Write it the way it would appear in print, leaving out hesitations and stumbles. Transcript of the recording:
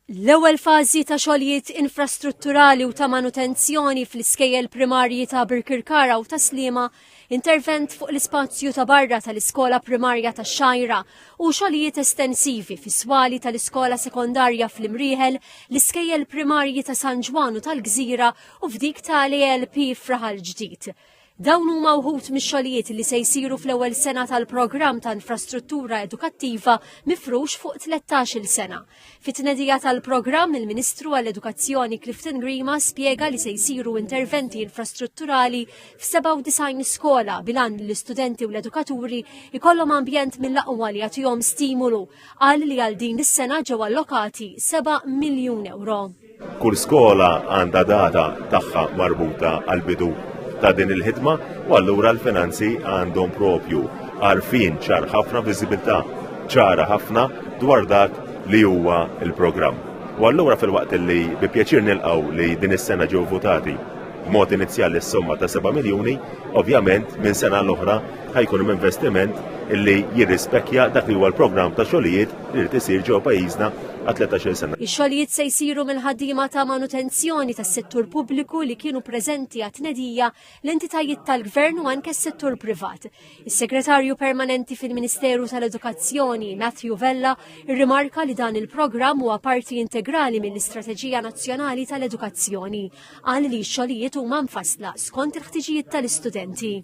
L-ewwel fażi ta' xogħlijiet infrastrutturali u ta' manutenzjoni fl-iskejjel primarji ta' Birkirkara u ta' Sliema, intervent fuq l-ispazju ta' barra tal-iskola primarja ta' Xajra u xogħlijiet estensivi fis-swali tal-iskola sekondarja fl-Imrieħel, l-iskejjel primarji ta' San Ġwan u tal-Gżira u f'dik tal-ALP Fraħal Ġdid. Dawn huma wħud mix-xogħlijiet li se jsiru fl-ewwel sena tal-programm ta' infrastruttura edukattiva mifrux fuq 13-il sena. Fit-tnedija tal-programm il-Ministru għall-Edukazzjoni Clifton Grima spjega li se jsiru interventi infrastrutturali f'97 skola bilan l-istudenti u l-edukaturi ikollhom ambjent mill-aqwa li jagħtihom stimulu. Qal li għal din is-sena ġew allokati 7 miljun euro. Kull skola għandha data tagħha marbuta għal-bidu ta' din il-ħidma u allura l-finanzi għandhom propju għarfien ċar ħafna, viżibilità ċara ħafna dwar dak li huwa il-programm. U allura fil-waqt li bi pjaċir nilqgħu li din is-sena ġew votati b'mod inizjali s-somma ta' 7 miljuni, ovvjament minn sena l-oħra ħajkun hemm investiment illi jirrispecchja dak li huwa l-programm ta' xogħlijiet li rid isir ġew pajjiżna għal 13 sena. Ix-xogħlijiet se jsiru mill-ħaddiema ta' manutenzjoni tas-settur pubbliku li kienu preżenti għat-tnedija l-entitajiet tal-Gvern u anke s-settur privat. Is-Segretarju Permanenti fil-Ministeru tal-Edukazzjoni, Matthew Vella, irrimarka li dan il-programm huwa parti integrali mill-Istrateġija Nazzjonali tal-Edukazzjoni. Qal li x-xogħlijiet huma mfassla skont il-ħtiġijiet tal-istudenti.